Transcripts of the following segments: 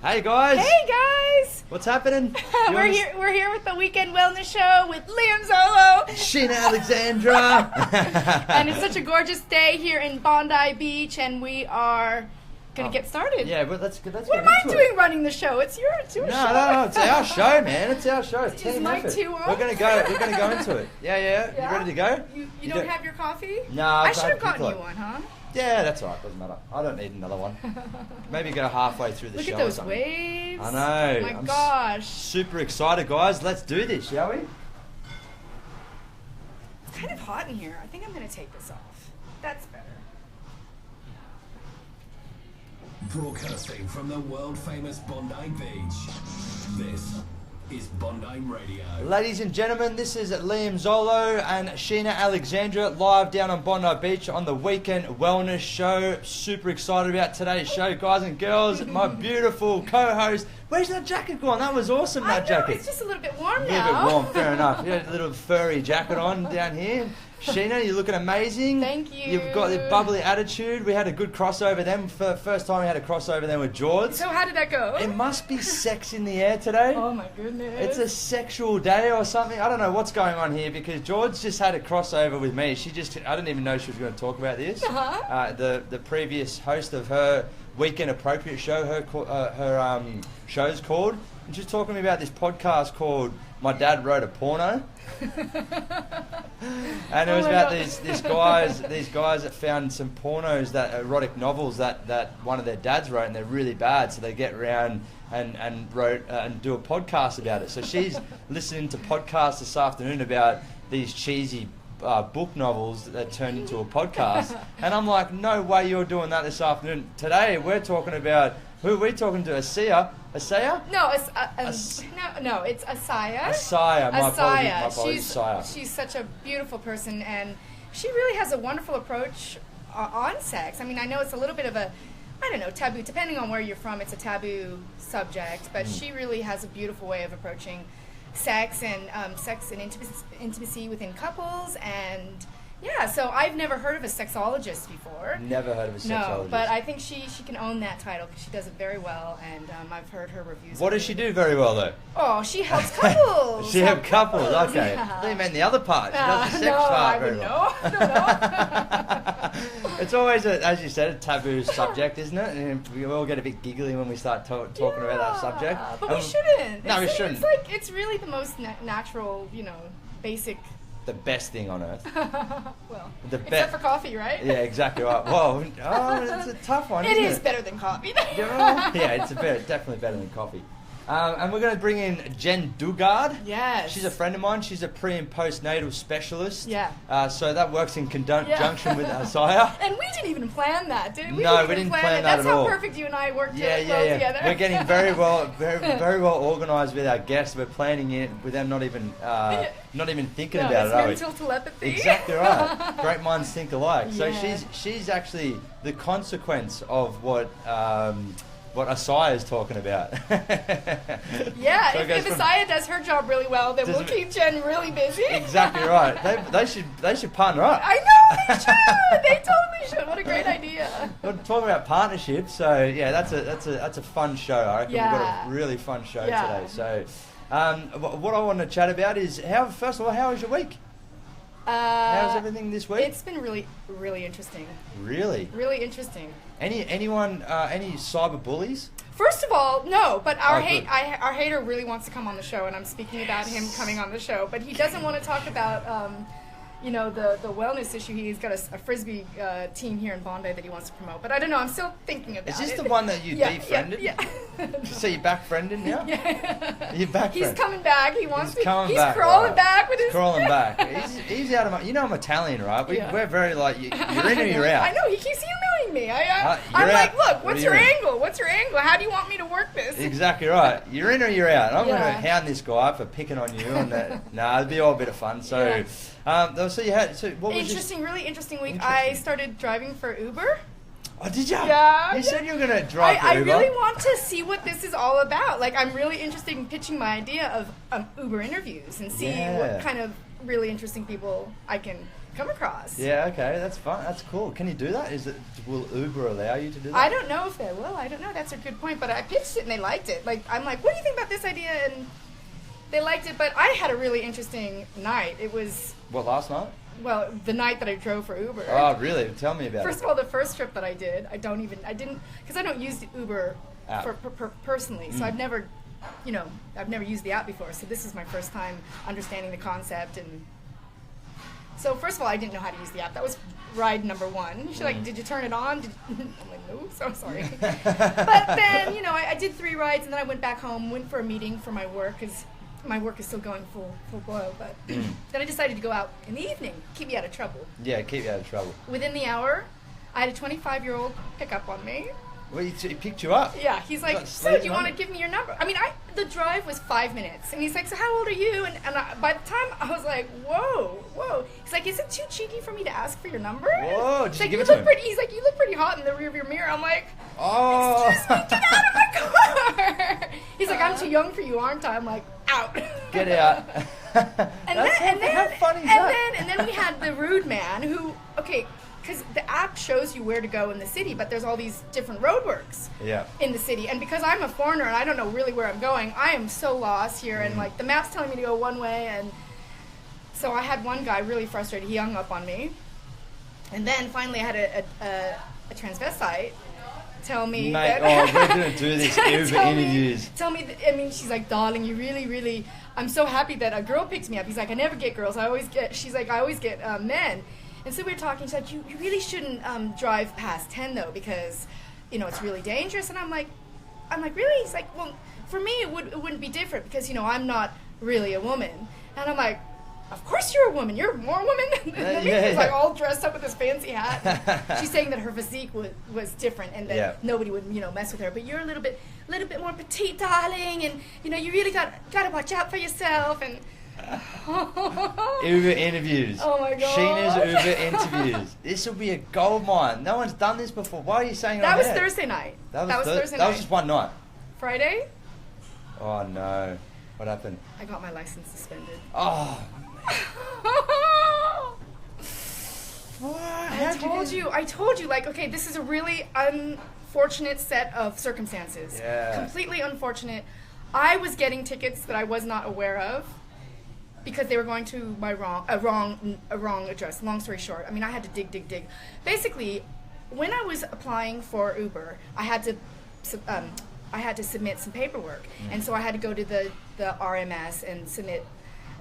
Hey guys! Hey guys! What's happening? We're here with the Weekend Wellness Show with Liam Zollo Sheena Alexandra. And it's such a gorgeous day here in Bondi Beach, and we are gonna get started. Yeah, but let's What get am I into doing it. running the show? It's your show. No, it's our show, man. It's our show. It's Is team mic effort. too on? We're gonna go into it. Yeah. You ready to go? You don't have your coffee? No, I should have gotten you one, huh? Yeah, that's alright. Doesn't matter. I don't need another one. Maybe go halfway through the show. Look at or those something. waves. I know. Oh my I'm gosh. super excited, guys. Let's do this, shall we? It's kind of hot in here. I think I'm gonna take this off. That's better. Broadcasting from the world-famous Bondi Beach, this is Bondi Radio. Ladies and gentlemen, this is Liam Zollo and Sheena Alexandra live down on Bondi Beach on the Weekend Wellness Show. Super excited about today's show, guys and girls. My beautiful co-host. Where's that jacket gone? That was awesome, that jacket. It's just a little bit warm now. A little bit warm, fair enough. You had a little furry jacket on down here. Sheena, you're looking amazing. Thank you. You've got the bubbly attitude. We had a good crossover then. First time we had a crossover then with George. So how did that go? It must be sex in the air today. Oh my goodness. It's a sexual day or something. I don't know what's going on here because George just had a crossover with me. I didn't even know she was going to talk about this. Uh-huh. The previous host of her Weekend Appropriate show, her show's called, and she's talking to me about this podcast called My Dad Wrote a Porno. And it was about these guys that found some pornos, that erotic novels that one of their dads wrote, and they're really bad, so they get around and wrote and do a podcast about it. So she's listening to podcasts this afternoon about these cheesy book novels that turned into a podcast, and I'm like, no way you're doing that this afternoon. Today we're talking about, who are we talking to? Asaya? No, it's Asaya. Asaya. My apologies, Asaya. She's such a beautiful person, and she really has a wonderful approach on sex. I mean, I know it's a little bit of a, I don't know, taboo. Depending on where you're from, it's a taboo subject, but she really has a beautiful way of approaching sex and intimacy within couples. And yeah, so I've never heard of a sexologist before. Never heard of a sexologist. No, but I think she can own that title because she does it very well, and I've heard her reviews. What does she do very well, though? Oh, she helps couples. She helps couples, okay. I thought you meant the other part. She does the sex part very well. I don't know. It's always, as you said, a taboo subject, isn't it? And we all get a bit giggly when we start talking about that subject. But we shouldn't. No, we shouldn't. It's really the most natural, basic. The best thing on earth. Well, except for coffee, right? Yeah, exactly right. Whoa, it's a tough one, isn't it? It is better than coffee. Yeah, it's definitely better than coffee. And we're going to bring in Jen Dugard. Yes. She's a friend of mine. She's a pre- and postnatal specialist. Yeah. So that works in conjunction with Asaya. And we didn't even plan that, did we? No, we didn't plan that That's at all. how perfect you and I worked well together. We're getting very well organised with our guests. We're planning it with them not even thinking about it, are we? It's mental telepathy. Exactly right. Great minds think alike. So Yeah. she's actually the consequence of what Asaya is talking about. Yeah, So if Asaya does her job really well, then we'll keep Jen really busy. Exactly right. They should partner up. I know, they should. They totally should. What a great idea. We're talking about partnerships, so yeah, that's a fun show. I reckon we've got a really fun show today. So, what I want to chat about is first of all, how was your week? How's everything this week? It's been really, really interesting. Really? Really interesting. Any cyber bullies? First of all, no, but our hater really wants to come on the show, and I'm speaking about him coming on the show, but he doesn't want to talk about the wellness issue. He's got a frisbee team here in Bondi that he wants to promote, but I don't know. I'm still thinking about it. Is this the one that you defriended? Yeah. So you're back friending now? Yeah. You're back He's friend. coming back. He wants to. Coming he's back, crawling right. back with his. Crawling back. He's out of my. You know I'm Italian, right? We're very like you're in or you're out. I know. He keeps emailing me. I'm out. like, look, what's your angle? What's your angle? How do you want me to work this? Exactly right. You're in or you're out. I'm going to hound this guy for picking on you. And it'd be all a bit of fun. So, so you had. So what was really interesting week. I started driving for Uber. Oh, did you? Yeah. You said you were going to drive for Uber. I really want to see what this is all about. Like, I'm really interested in pitching my idea of Uber interviews and see what kind of really interesting people I can come across. Yeah, okay, that's fun. That's cool. Can you do that? Will Uber allow you to do that? I don't know if they will. I don't know. That's a good point. But I pitched it and they liked it. Like, I'm like, what do you think about this idea? And they liked it. But I had a really interesting night. It was... What, last night? Well, the night that I drove for Uber. Oh, really? Tell me about it. First of all, the first trip that I did, I didn't, because I don't use Uber personally. So I've never used the app before. So this is my first time understanding the concept. And so first of all, I didn't know how to use the app. That was ride number one. She's like, did you turn it on? I'm like, no, so sorry. But then, I did 3 rides, and then I went back home, went for a meeting for my work, because my work is still going full blow. But then I decided to go out in the evening, keep me out of trouble. Yeah, keep you out of trouble. Within the hour, I had a 25-year-old pick up on me. Well, he picked you up? Yeah, he's like, so do you want to give me your number? I mean, the drive was 5 minutes. And he's like, so how old are you? And by the time, I was like, whoa. He's like, is it too cheeky for me to ask for your number? Whoa, did he's you like, give it to him? He's like, you look pretty hot in the rear of your mirror. I'm like, oh. excuse me, get out of my car. He's like, I'm too young for you, aren't I? I'm like, out. Get out. And then we had the rude man who, okay, because the app shows you where to go in the city, but there's all these different roadworks in the city. And because I'm a foreigner and I don't know really where I'm going, I am so lost here. And like the map's telling me to go one way. And so I had one guy really frustrated. He hung up on me. And then finally I had a transvestite tell me Mate, that... we're going to do this Uber interviews. She's like, darling, you really, really... I'm so happy that a girl picks me up. He's like, I never get girls. I always get men. And so we were talking. She's like, you really shouldn't drive past 10 though, because it's really dangerous. And I'm like, really? He's like, well, for me it wouldn't be different because I'm not really a woman. And I'm like, of course you're a woman. You're more woman than me. She's like all dressed up with this fancy hat. She's saying that her physique was different and that nobody would mess with her. But you're a little bit more petite, darling, and you really got to watch out for yourself. And Uber interviews. Oh my god. Sheena's Uber interviews. This will be a gold mine. No one's done this before. Why are you saying that? Was Thursday night. That was Thursday night. That was just one night. Friday? Oh no. What happened? I got my license suspended. Oh. I told you, like, okay, this is a really unfortunate set of circumstances. Yeah. Completely unfortunate. I was getting tickets that I was not aware of because they were going to my wrong address. Long story short, I mean, I had to dig. Basically, when I was applying for Uber, I had to submit some paperwork, and so I had to go to the RMS and submit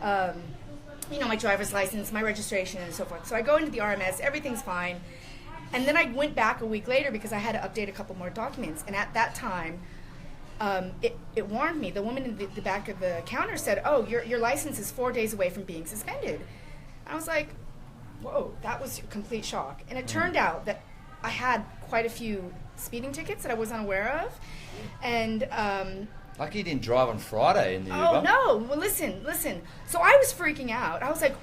my driver's license, my registration, and so forth. So I go into the RMS, everything's fine. And then I went back a week later because I had to update a couple more documents. And at that time, it warned me. The woman in the back of the counter said, oh, your license is 4 days away from being suspended. I was like, whoa, that was a complete shock. And it turned out that I had quite a few speeding tickets that I was unaware of. And lucky you didn't drive on Friday in the Uber. Oh, no. Well, listen. So I was freaking out. I was like,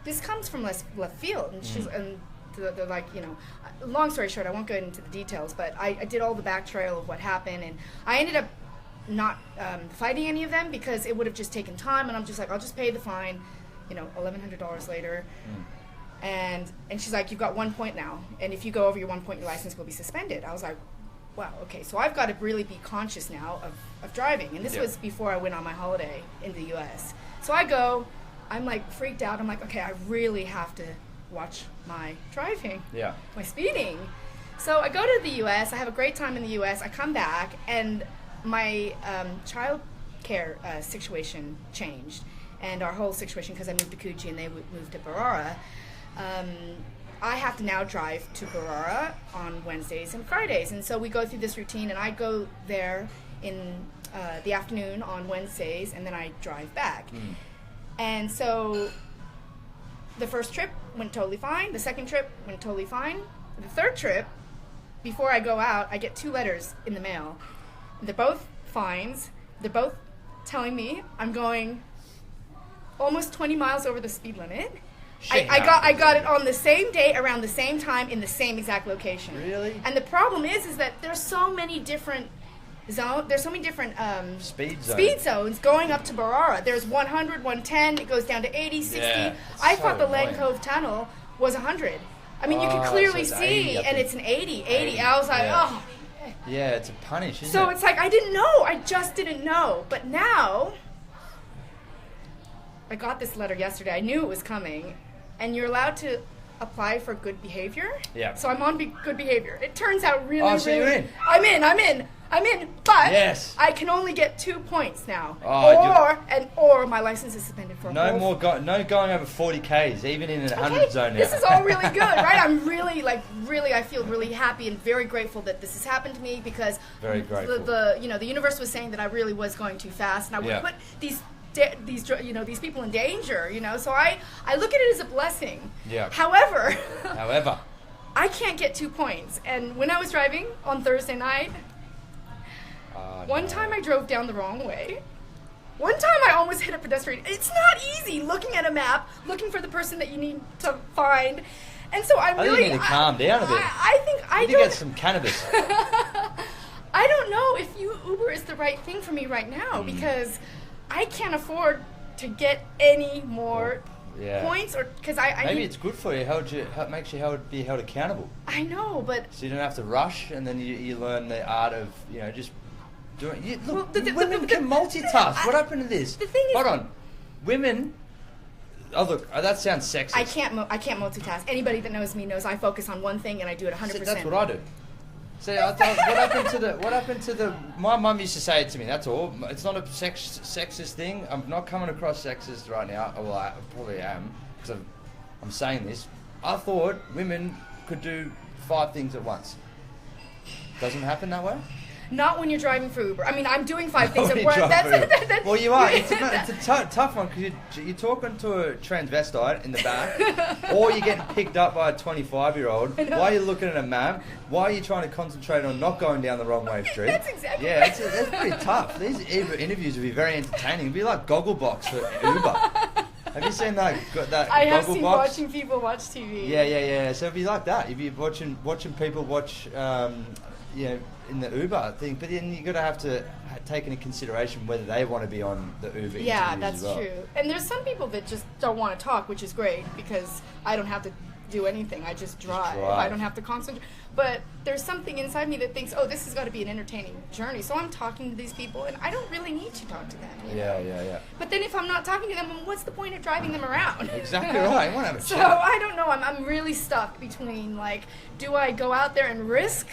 this comes from left field. And they're like, long story short, I won't go into the details, but I did all the back trail of what happened. And I ended up not fighting any of them because it would have just taken time. And I'm just like, I'll just pay the fine, $1,100 later. And she's like, you've got 1 point now. And if you go over your 1 point, your license will be suspended. I was like, wow, okay, so I've got to really be conscious now of driving. And this was before I went on my holiday in the U.S. So I go, I'm like freaked out. I'm like, okay, I really have to watch my driving, my speeding. So I go to the U.S. I have a great time in the U.S. I come back, and my child care situation changed. And our whole situation, because I moved to Coogee and they moved to Barara, I have to now drive to Barara on Wednesdays and Fridays. And so we go through this routine, and I go there in the afternoon on Wednesdays, and then I drive back. And so the first trip went totally fine. The second trip went totally fine. The third trip, before I go out, I get 2 letters in the mail. They're both fines. They're both telling me I'm going almost 20 miles over the speed limit. I got it on the same day, around the same time, in the same exact location. Really? And the problem is that there's so many different speed zones going up to Barara. There's 100, 110. It goes down to 80, 60. Yeah, I thought the Land Cove Tunnel was 100. I mean, you can clearly so it's see, 80, and it's an 80. I was like, yeah. oh. Yeah, it's a punish, isn't it? So it's like, I didn't know. I just didn't know. But now, I got this letter yesterday. I knew it was coming. And you're allowed to apply for good behavior. Yeah. So I'm on good behavior. It turns out really, Oh, so really... you're in. I'm in. But yes. I can only get 2 points now. Oh, or my license is suspended for no a whole... No going over 40 Ks, even in a 100 zone now. This is all really good, right? I'm really, I feel really happy and very grateful that this has happened to me, because Very grateful. the universe was saying that I really was going too fast, and I would put these people in danger, So I look at it as a blessing. Yeah. However, I can't get 2 points. And when I was driving on Thursday night, one time I drove down the wrong way. One time I almost hit a pedestrian. It's not easy looking at a map, looking for the person that you need to find. And so I think you need to calm down a bit. I need to get some cannabis. I don't know if Uber is the right thing for me right now, because I can't afford to get any more points, or because maybe it's good for you. Makes you be held accountable. I know, but so you don't have to rush, and then you learn the art of just doing. Women can multitask. What happened to this? The thing is, hold on, women. Oh look, that sounds sexist. I can't multitask. Anybody that knows me knows I focus on one thing and I do it 100%. That's what I do. See, I thought, what happened to the? My mum used to say it to me. That's all. It's not a sexist thing. I'm not coming across sexist right now. Well, I probably am, because I'm saying this. I thought women could do 5 things at once. Doesn't happen that way. Not when you're driving for Uber. I mean, I'm doing 5 things When at you work. drive well, you are. It's a tough one, because you're talking to a transvestite in the back, or you're getting picked up by a 25-year-old. Why are you looking at a map? Why are you trying to concentrate on not going down the wrong way street? That's exactly right. That's pretty tough. These Uber interviews would be very entertaining. It'd be like Gogglebox for Uber. Have you seen that I have Gogglebox? seen watching people watch TV. Yeah. So it'd be like that. You'd be watching people watch, in the Uber thing, but then you've got to have to take into consideration whether they want to be on the Uber. Yeah, that's as well. true. And there's some people that just don't want to talk, which is great, because I don't have to do anything. I just drive. I don't have to concentrate. But there's something inside me that thinks, oh, this has got to be an entertaining journey. So I'm talking to these people, and I don't really need to talk to them. Yeah. But then if I'm not talking to them, what's the point of driving them around? Exactly right. You want to have a So chat. I don't know. I'm really stuck between, do I go out there and risk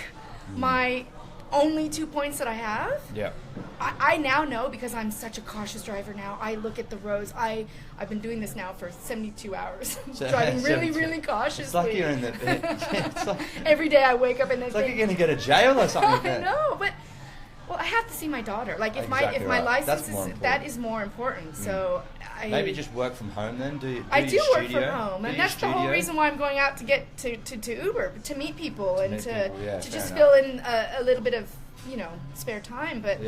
my only 2 points that I have? Yeah. I now know, because I'm such a cautious driver now. I look at the roads. I've been doing this now for 72 hours, driving really, really cautiously. It's like you're in the. Every day I wake up and it's like you're going to go to jail or something. I know, but I have to see my daughter. If Exactly my right. license that is more important. So maybe just work from home then. I do work studio? from home, and that's the whole reason why I'm going out to get to Uber, to meet people and to just fill in a little bit of spare time. But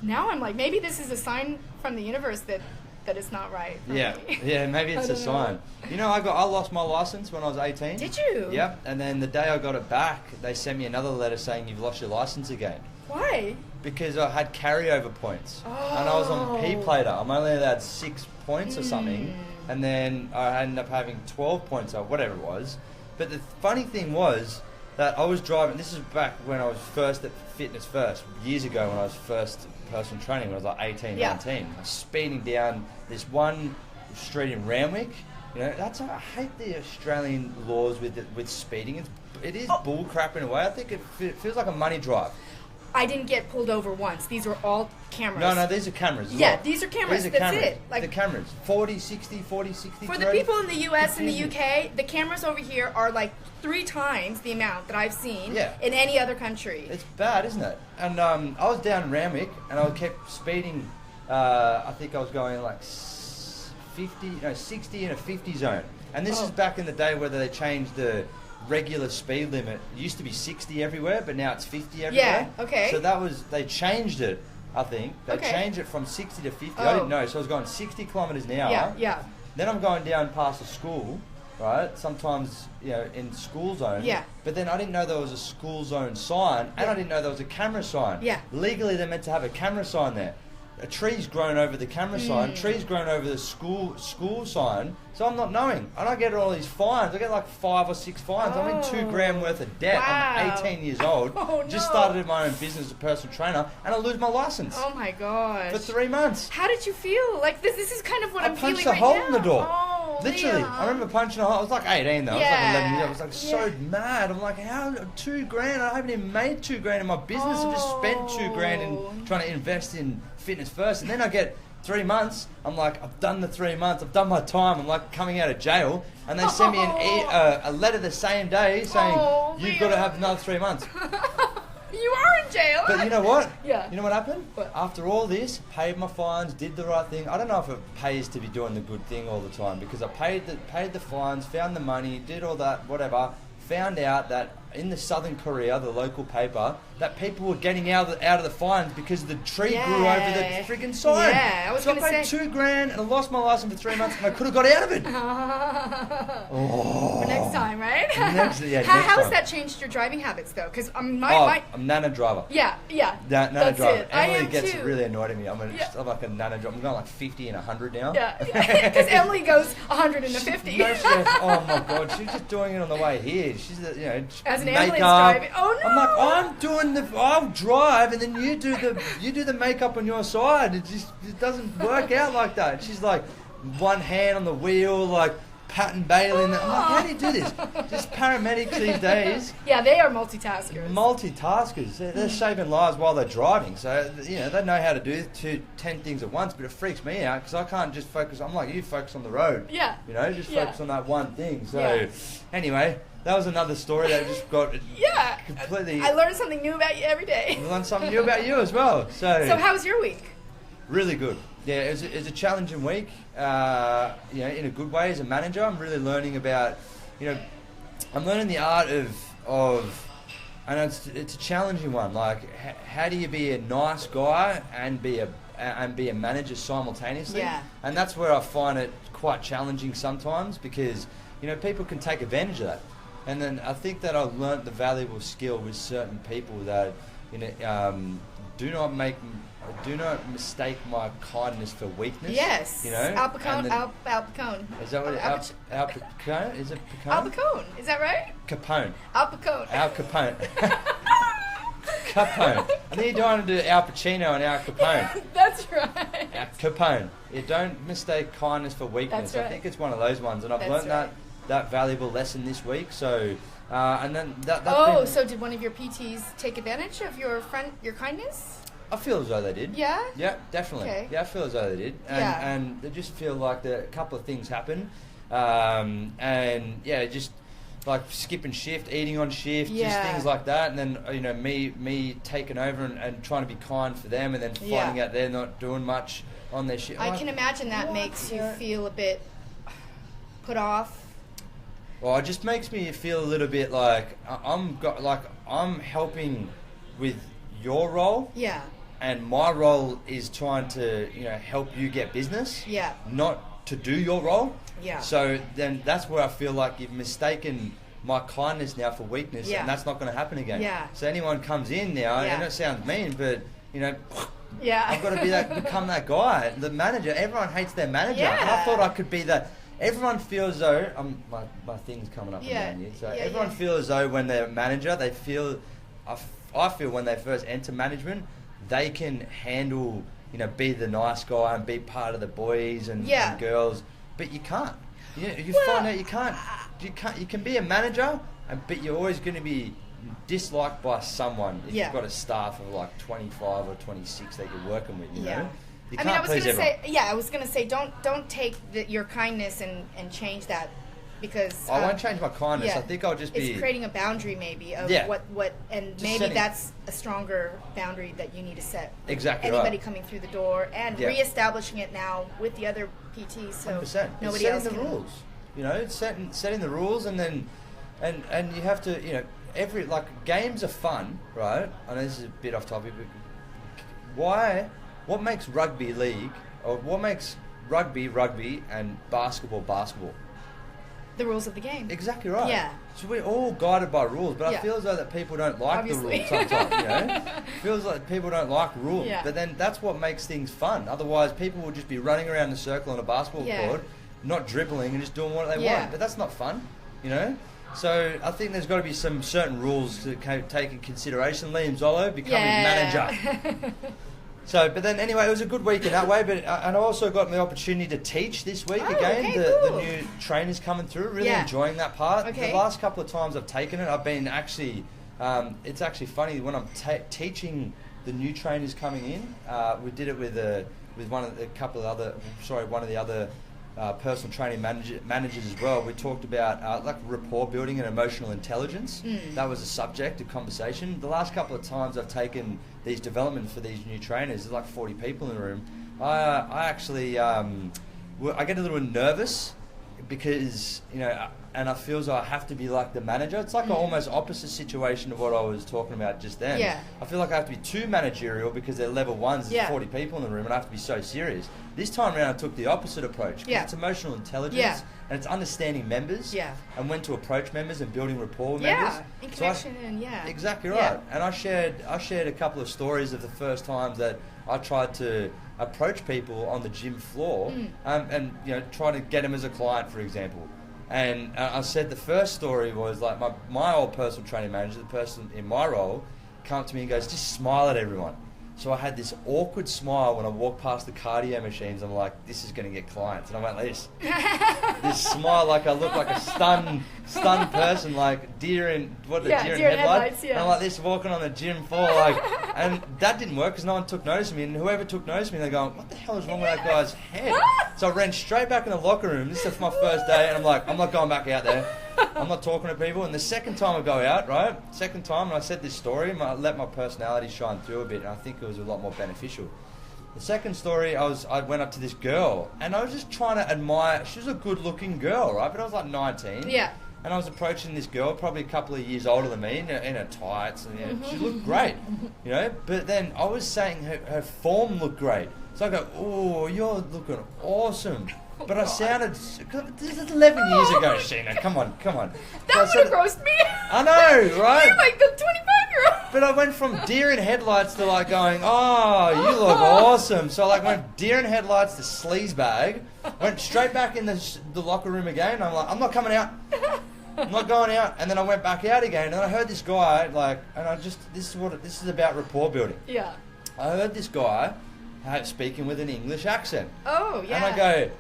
now I'm like, maybe this is a sign from the universe that it's not right for me. Maybe it's a sign. I lost my license when I was 18. Did you? Yep. And then the day I got it back, they sent me another letter saying you've lost your license again. Why? Because I had carryover points, and I was on P-plater. I'm only allowed 6 points or something, and then I ended up having 12 points or whatever it was. But the funny thing was that I was driving. This is back when I was first at Fitness First, years ago, when I was first person training, when I was like 18, 19. I was speeding down this one street in Randwick. I hate the Australian laws with speeding. It is bull crap in a way. I think it feels like a money drive. I didn't get pulled over once. These are all cameras. No, these are cameras. These are cameras. That's it. The cameras. 40, 60, 40, 60. For the people in the US and the UK, the cameras over here are 3 times the amount that I've seen in any other country. It's bad, isn't it? And I was down in Randwick, and I kept speeding. I think I was going 60 in a 50 zone. And this is back in the day where they changed the regular speed limit. It used to be 60 everywhere, but now it's 50 everywhere. Yeah, okay. So they changed it, I think. They changed it from 60 to 50. I didn't know. So I was going 60 kilometers an hour. Yeah. Then I'm going down past a school, right? Sometimes, in school zone. Yeah. But then I didn't know there was a school zone sign, and I didn't know there was a camera sign. Yeah. Legally, they're meant to have a camera sign there. a tree's grown over the camera sign, tree's grown over the school sign, so I'm not knowing. And I get all these fines. I get like 5 or 6 fines. I'm in $2,000 worth of debt. Wow. I'm 18 years old. Just started my own business as a personal trainer, and I lose my license. Oh my gosh. For 3 months. How did you feel? Like this is kind of what I'm feeling I punched a hole in the door. Oh, literally. Liam. I remember punching a hole. I was like 18 though. Yeah. I was like 11 years old. I was like so mad. I'm like, how $2,000? I haven't even made $2,000 in my business. I've just spent $2,000 in trying to invest in fitness first, and then I get 3 months. I'm like, I've done the 3 months. I've done my time. I'm like coming out of jail, and they send me a letter the same day saying you've got to have another 3 months. You are in jail. But you know what? Yeah. You know what happened? What? After all this, paid my fines, did the right thing. I don't know if it pays to be doing the good thing all the time, because I paid the fines, found the money, did all that, whatever. Found out that in the Southern Korea, the local paper, that people were getting out of the fines because the tree grew over the friggin' sign. Yeah, I was so gonna I paid say. $2,000 and I lost my license for 3 months, and I could have got out of it. For next time, right? Next How time. has that changed your driving habits, though? Because I'm Nana driver. Yeah. Nana That's driver. it. I Emily am gets too. really annoyed at me. I'm like a Nana driver. I'm going like 50 and 100 now. Yeah, because Emily goes 100 and 50. No, oh my god, she's just doing it on the way here. She's As an makeup. ambulance driving. Oh no! I'm like, I'll drive, and then you do the makeup on your side. It doesn't work out like that. She's like one hand on the wheel, like Pat and Bailey. I'm like, how do you do this? Just paramedics these days. Yeah, they are multitaskers. Multitaskers. They're saving lives while they're driving. So, they know how to do 10 things at once, but it freaks me out because I can't just focus. I'm like, you focus on the road. Yeah. Just focus on that one thing. So, anyway, that was another story that just got completely... I learned something new about you every day. I learned something new about you as well. So how was your week? Really good. Yeah, it was a challenging week, in a good way as a manager. I'm really learning about, I'm learning the art of and it's a challenging one. Like, how do you be a nice guy and be a manager simultaneously? Yeah. And that's where I find it quite challenging sometimes because, people can take advantage of that. And then I think that I've learnt the valuable skill with certain people that, do not mistake my kindness for weakness. Yes. Al Capone. Al Capone. Is that what Al Capone? Is it Capone? Al Capone. Is that right? Capone. Al Capone. Al Capone. Capone. I think you're trying to do Al Pacino and Al Capone. That's right. Al Capone. You don't mistake kindness for weakness. That's right. I think it's one of those ones, and I've learned that valuable lesson this week. So, and then that's so did one of your PTs take advantage of your kindness? I feel as though they did. Yeah? Yeah, definitely. Okay. Yeah, I feel as though they did. And they just feel like a couple of things happened. Just like skipping shift, eating on shift, just things like that. And then, me taking over and trying to be kind for them and then finding out they're not doing much on their shift. I can imagine that makes you feel a bit put off. Well, it just makes me feel a little bit like I'm helping with your role. Yeah. And my role is trying to, help you get business. Yeah. Not to do your role. Yeah. So then that's where I feel like you've mistaken my kindness now for weakness, and that's not going to happen again. Yeah. So anyone comes in now, and it sounds mean, but I've got to become that guy, the manager. Everyone hates their manager, and I thought I could be that. Everyone feels as though my thing's coming up and down here. So everyone feels as though when they're a manager, they feel. I feel when they first enter management, they can handle, be the nice guy and be part of the boys and girls, but you can't. You find out you can't. You can be a manager, but you're always going to be disliked by someone if you've got a staff of like 25 or 26 that you're working with. You know. You can't I was please everyone. I was gonna say, don't take your kindness and change that. Because I won't change my kindness. Yeah, I think I'll just be... It's creating a boundary maybe of what and just maybe that's a stronger boundary that you need to set. Exactly anybody right. coming through the door and reestablishing it now with the other PTs so 100%. nobody else can... the rules. It's setting the rules and then and you have to, every games are fun, right? I know this is a bit off topic, but what makes rugby league or what makes rugby and basketball? the rules of the game. Exactly right. Yeah. So we're all guided by rules, but I Yeah. feel as though that people don't like Obviously. the rules sometimes, you know? It feels like people don't like rules. Yeah. But then that's what makes things fun. Otherwise, people will just be running around the circle on a basketball Yeah. court, not dribbling and just doing what they Yeah. want. But that's not fun, you know? So I think there's got to be some certain rules to take in consideration. Liam Zollo becoming manager. So, but then anyway, it was a good week in that way. But and I also got the opportunity to teach this week again. Okay, the cool. new trainers coming through. Really Yeah. enjoying that part. Okay. The last couple of times I've taken it, I've been actually. It's actually funny when I'm teaching the new trainers coming in. We did it with one of the other personal training managers as well. We talked about like rapport building and emotional intelligence. That was a subject of conversation. The last couple of times I've taken these developments for these new trainers, there's like 40 people in the room. I actually I get a little nervous because, you know, and I feel as though I have to be like the manager. It's like an almost opposite situation of what I was talking about just then. Yeah. I feel like I have to be too managerial because they're level ones, there's 40 people in the room, and I have to be so serious. This time around I took the opposite approach. Yeah. It's emotional intelligence and it's understanding members and when to approach members and building rapport with members. In connection Exactly right. And I shared a couple of stories of the first times that I tried to approach people on the gym floor and you know, try to get them as a client, for example. And I said the first story was like my old personal training manager, the person in my role, come up to me and goes, just smile at everyone. So I had this awkward smile when I walked past the cardio machines. I'm like, this is going to get clients. And I went like this. This smile, like I look like a stunned person, like deer in headlights. And I'm like this walking on the gym floor, like, and that didn't work because no one took notice of me. And whoever took notice of me, they're going, what the hell is wrong with that guy's head? So I ran straight back in the locker room. This is my first day, and I'm like, I'm not going back out there. I'm not talking to people. And the second time I go out, and I said this story, I let my personality shine through a bit, and I think it was a lot more beneficial. The second story, I went up to this girl, and I was just trying to admire. She was a good-looking girl, right? But I was like 19. Yeah. And I was approaching this girl, probably a couple of years older than me, in her tights, and she looked great, you know. But then I was saying her form looked great, so I go, "Oh, you're looking awesome." But I sounded, this is 11 years ago, Sheena. Come on. That would have roasted me. I know, right? You're like the 25-year-old. But I went from deer in headlights to like going, oh, you look awesome. So I like went deer in headlights to sleaze bag, went straight back in the locker room again. I'm like, I'm not coming out. I'm not going out. And then I went back out again, and I heard this guy this is about rapport building. Yeah. I heard this guy speaking with an English accent. Oh, yeah. And I go,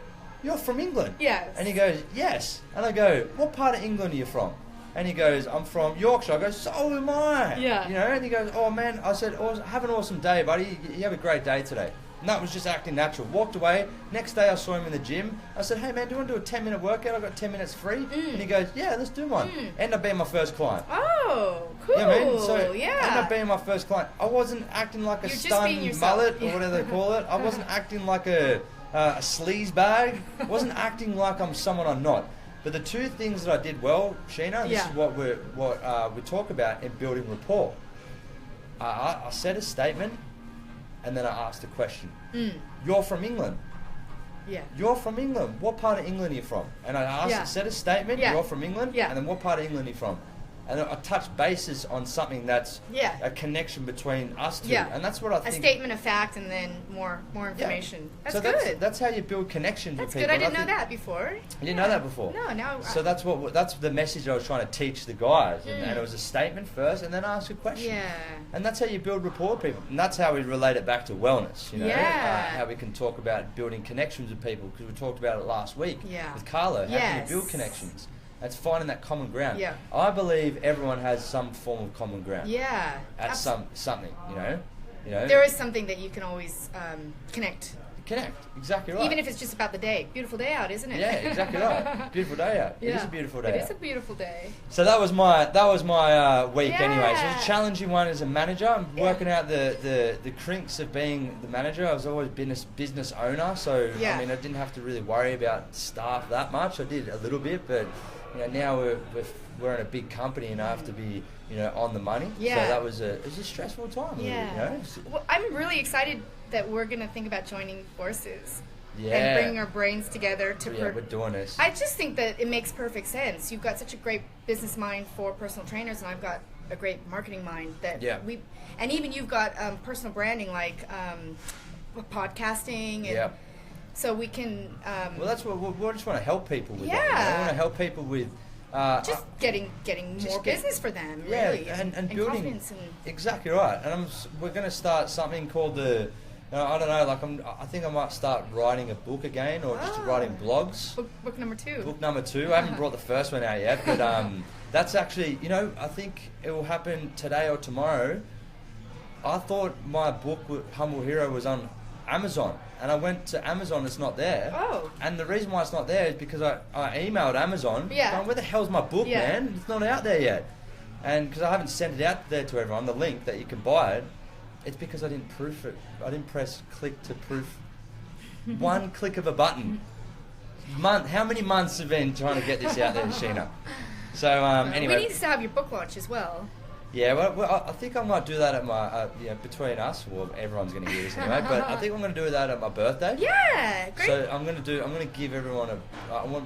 you're from England? Yes. And he goes, yes. And I go, what part of England are you from? And he goes, I'm from Yorkshire. I go, so am I. Yeah. You know, and he goes, oh man, I said, have an awesome day, buddy. You have a great day today. And that was just acting natural. Walked away. Next day I saw him in the gym. I said, hey man, do you want to do a 10-minute workout? I've got 10 minutes free. And he goes, yeah, let's do one. Ended up being my first client. Oh, cool. You know what I mean? So yeah. ended up being my first client. I wasn't acting like a You're just stunned being yourself. mullet or whatever they call it. I wasn't acting like a sleaze bag. I wasn't acting like I'm someone I'm not. But the two things that I did well, Sheena, and this is what we talk about in building rapport. I said a statement, and then I asked a question. You're from England. Yeah. You're from England. What part of England are you from? And I said a statement. You're from England. And then what part of England are you from? And I touched bases on something that's a connection between us two. And that's what I think. A statement of fact and then more information. That's good. That's how you build connections with people. That's good. I didn't know that before. You didn't know that before? No, now. So that's the message I was trying to teach the guys. And it was a statement first and then ask a question. Yeah. And that's how you build rapport with people. And that's how we relate it back to wellness, you know? How we can talk about building connections with people, because we talked about it last week with Carlo. How can you build connections? It's finding that common ground. Yeah. I believe everyone has some form of common ground. Yeah. At something, you know? There is something that you can always connect. Exactly right. Even if it's just about the day. Beautiful day out, isn't it? Yeah, exactly right. Beautiful day out. Yeah. It is a beautiful day out. It is a beautiful day. So that was my week anyway. So it was a challenging one as a manager. I'm working out the crinks of being the manager. I was always been a business owner, so I mean I didn't have to really worry about staff that much. I did a little bit, but you know, now we're in a big company and I have to be, you know, on the money. Yeah. So it was a stressful time. Yeah. Really, you know? Well, I'm really excited that we're going to think about joining forces. and bringing our brains together to. We're doing this. I just think that it makes perfect sense. You've got such a great business mind for personal trainers, and I've got a great marketing mind that and even you've got personal branding like podcasting and so we can well, that's what we just want to help people with. I want to help people with just getting more business for them, really, and building confidence and exactly right. And we're going to start something called the I don't know, like I think I might start writing a book again, or just writing blogs. Book number 2. Book number 2. I haven't brought the first one out yet, but that's actually, I think it will happen today or tomorrow. I thought my book, Humble Hero, was on Amazon, and I went to Amazon, it's not there. Oh. And the reason why it's not there is because I emailed Amazon, going, where the hell's my book, man? It's not out there yet. And because I haven't sent it out there to everyone, the link that you can buy it, it's because I didn't proof it. I didn't press click to proof. One click of a button. How many months have been trying to get this out there, Sheena? So anyway, we need to have your book launch as well. Yeah, well, I think I might do that at my between us. Well, everyone's going to hear this anyway, but I think I'm going to do that at my birthday. Yeah, great. So I'm going to give everyone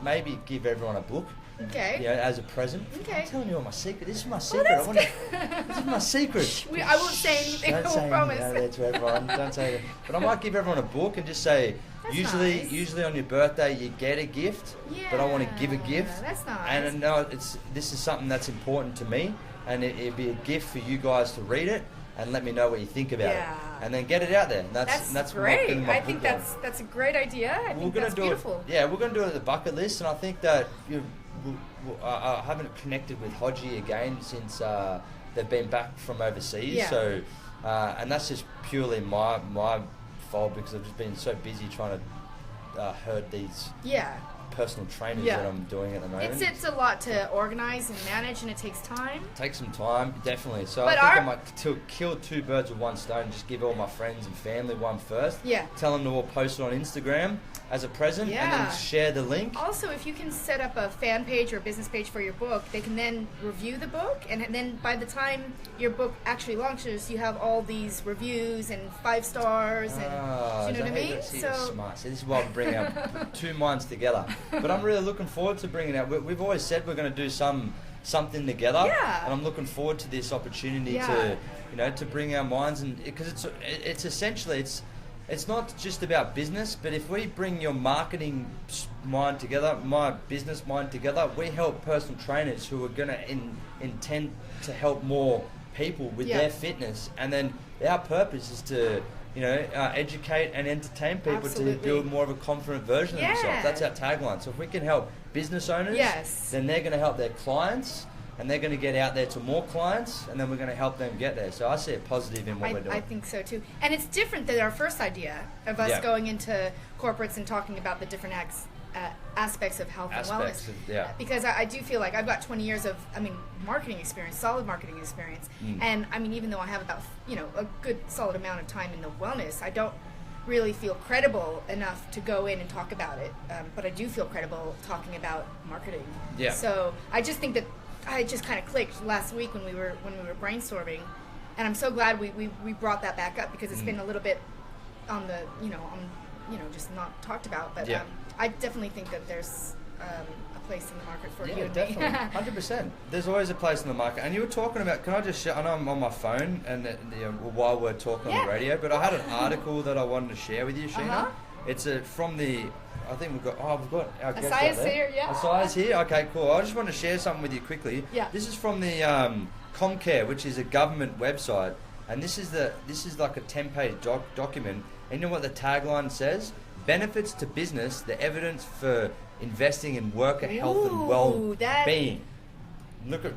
maybe give everyone a book. Okay. As a present. Okay. I'm telling you all my secret. This is my secret. This is my secret. I won't say anything. I will promise. Don't say to everyone. Don't say that. But I might give everyone a book and just say, usually on your birthday you get a gift, but I want to give a gift. That's nice. And this is something that's important to me, and it'd be a gift for you guys to read it and let me know what you think about it, and then get it out there. And that's great. I think that's a great idea. I think that's beautiful. We're going to do it at the bucket list, and I think that I haven't connected with Hodgie again since they've been back from overseas. Yeah. So, and that's just purely my fault because I've just been so busy trying to herd these personal trainers that I'm doing at the moment. It's a lot to organize and manage, and it takes time. It takes some time, definitely. So I think I might kill 2 birds with one stone. Just give all my friends and family one first. Yeah. Tell them to all post it on Instagram as a present, and then share the link. Also, if you can set up a fan page or a business page for your book, they can then review the book, and then by the time your book actually launches, you have all these reviews and 5 stars, and do you know what I mean? Smart. So this is why we bring our 2 minds together. But I'm really looking forward to bringing out. We've always said we're going to do something together, and I'm looking forward to this opportunity to bring our minds, and because it's essentially it's not just about business, but if we bring your marketing mind together, my business mind together, we help personal trainers who are going to intend to help more people with their fitness, and then our purpose is to educate and entertain people to build more of a confident version of themselves. That's our tagline. So if we can help business owners, then they're going to help their clients, and they're going to get out there to more clients, and then we're going to help them get there. So I see a positive in what we're doing. I think so too. And it's different than our first idea of us going into corporates and talking about the different aspects of health and wellness. Because I do feel like I've got 20 years of, marketing experience, solid marketing experience. And even though I have about, a good solid amount of time in the wellness, I don't really feel credible enough to go in and talk about it. But I do feel credible talking about marketing. Yeah. So I just think that I just kind of clicked last week when we were brainstorming, and I'm so glad we brought that back up because it's been a little bit on the just not talked about. But I definitely think that there's a place in the market for you and definitely. me. 100%. There's always a place in the market. And you were talking about, can I just share, I know I'm on my phone and while we're talking on the radio, but I had an article that I wanted to share with you, Sheena. It's from the, I think we've got our guest out there. Here, Asai's here? Okay, cool. I just want to share something with you quickly. Yeah. This is from the Comcare, which is a government website. And this is like a 10-page document. And you know what the tagline says? Benefits to business, the evidence for investing in worker health and well-being.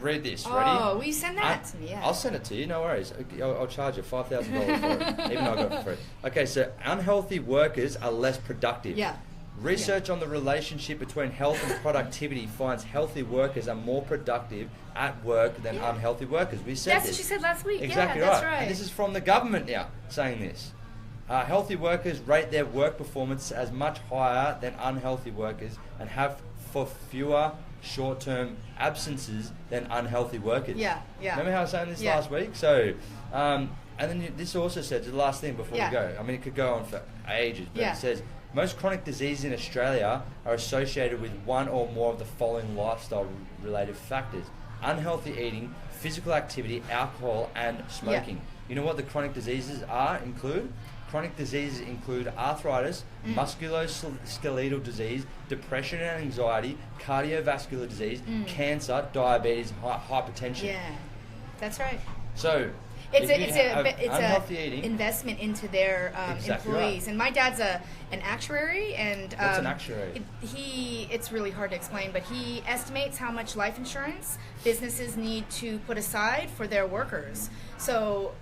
Read this. Ready? Oh, will you send that to me? Yeah. I'll send it to you. No worries. I'll charge you $5,000 for it, even though I got it for free. Okay, so unhealthy workers are less productive. Yeah. Research on the relationship between health and productivity finds healthy workers are more productive at work than unhealthy workers. We said that's what she said last week. Exactly that's right. And this is from the government now saying this. Healthy workers rate their work performance as much higher than unhealthy workers and have for fewer short-term absences than unhealthy workers. Yeah. Remember how I was saying this last week? So, and then this also says, the last thing before we go, it could go on for ages, but it says, Most chronic diseases in Australia are associated with one or more of the following lifestyle-related factors: unhealthy eating, physical activity, alcohol, and smoking. Yeah. You know what the chronic diseases include? Chronic diseases include arthritis, musculoskeletal disease, depression and anxiety, cardiovascular disease, cancer, diabetes, hypertension. Yeah, that's right. So It's unhealthy a eating, investment into their Exactly employees. right. And my dad's an actuary, and What's an actuary? It's really hard to explain, but he estimates how much life insurance businesses need to put aside for their workers. So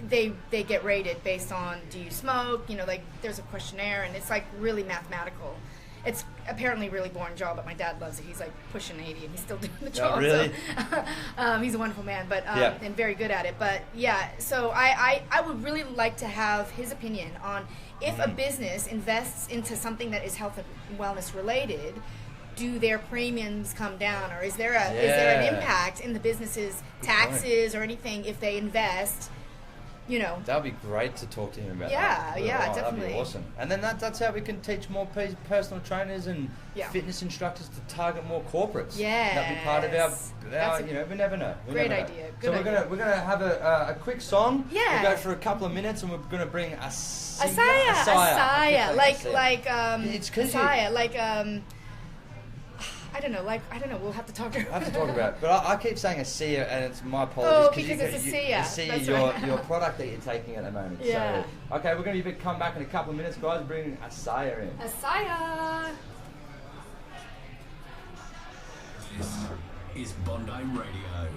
they get rated based on, do you smoke? You know, like there's a questionnaire, and it's like really mathematical. It's apparently a really boring job, but my dad loves it. He's like pushing 80 and he's still doing the job. Oh, really? So, he's a wonderful man, but and very good at it. But yeah, so I would really like to have his opinion on if a business invests into something that is health and wellness related, do their premiums come down, or is there an impact in the business's taxes or anything if they invest? You know, that would be great to talk to him about. Yeah, that. yeah, That'd definitely. be awesome. And then that's how we can teach more personal trainers and fitness instructors to target more corporates. Yeah, that'd be part of our you know, we never know. Great idea. Good so idea. we're gonna have a quick song. Yeah. We'll go for a couple of minutes, and we're gonna bring Asaya, I don't know. We'll have to talk to her. I have to talk about it. But I keep saying Asaya, and it's my apologies. Because it's Asaya. Asaya, your product that you're taking at the moment. Yeah. So, okay, we're going to come back in a couple of minutes, guys. Bring Asaya in. Asaya. This is Bondi Radio.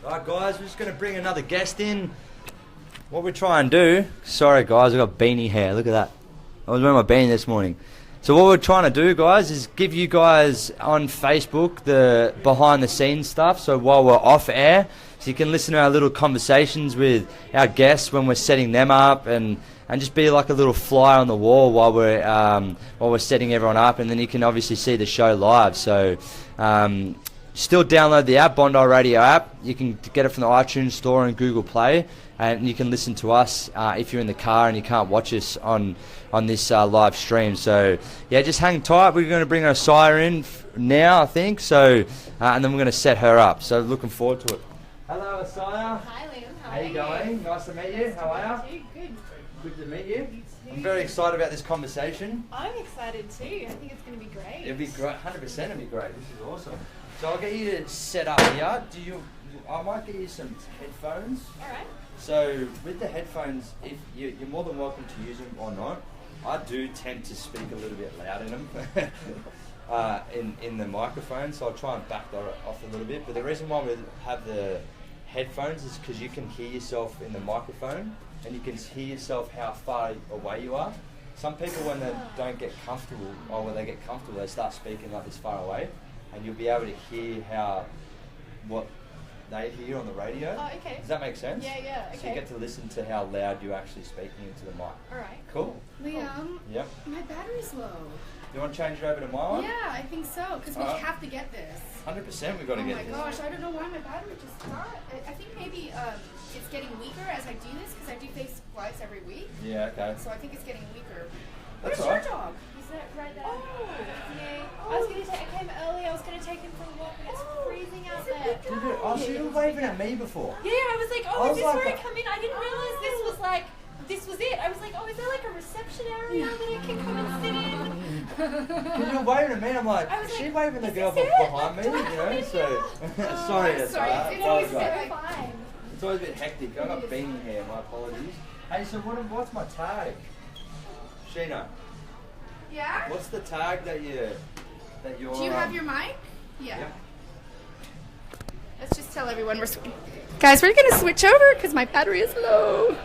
Alright guys, we're just going to bring another guest in. What we try and do... Sorry guys, I've got beanie hair, look at that. I was wearing my beanie this morning. So what we're trying to do, guys, is give you guys on Facebook the behind the scenes stuff, so while we're off air, so you can listen to our little conversations with our guests when we're setting them up, and just be like a little fly on the wall while we're setting everyone up, and then you can obviously see the show live. So still download the app, Bondi Radio app. You can get it from the iTunes Store and Google Play, and you can listen to us if you're in the car and you can't watch us on this live stream. So yeah, just hang tight. We're going to bring Asaya in now, I think. So and then we're going to set her up. So looking forward to it. Hello, Asaya. Hi, Liam. How you going? Nice to meet you. How are you? Good. Good to meet you. You too. I'm very excited about this conversation. I'm excited too. I think it's going to be great. It'll be great. 100%. It'll be great. This is awesome. So I'll get you to set up here. I might get you some headphones. All right. So with the headphones, if you're more than welcome to use them or not. I do tend to speak a little bit loud in them, in the microphone. So I'll try and back that off a little bit. But the reason why we have the headphones is because you can hear yourself in the microphone, and you can hear yourself how far away you are. Some people, when they don't get comfortable, or when they get comfortable, they start speaking like this far away, and you'll be able to hear what they hear on the radio. Oh, okay. Does that make sense? Yeah, okay. So you get to listen to how loud you're actually speaking into the mic. All right. Cool. Liam, Yep. my battery's low. You want to change it over to my one? Yeah, I think so, because we Alright. have to get this. 100% we've got to get this. Oh my gosh, I don't know why my battery just died. I think maybe it's getting weaker as I do this, because I do face flights every week. Yeah, okay. So I think it's getting weaker. That's Where's alright. your dog? Is that right there? Oh. Yeah. I was going to take. I came early. I was going to take him for a walk, but it's freezing out he's a there. big Did you? Oh, so you were waving at me before. Yeah, I was like, I oh, was is this like where I that. come in? I didn't realize this was it. I was like, oh, is there like a reception area that I can come and sit in? Because you're waving at me, and I'm like, I was is she like, waving the is girl this it? behind me? Do I You come know, in so now? sorry, I'm it's sorry, alright. it's No, always it's Apologise. so fine. It's always a bit hectic. I've got beanie hair. My apologies. Hey, so what's my tag? Sheena, Yeah? what's the tag that you're? Do you have your mic? Yeah. Yep. Let's just tell everyone guys, we're going to switch over because my battery is low.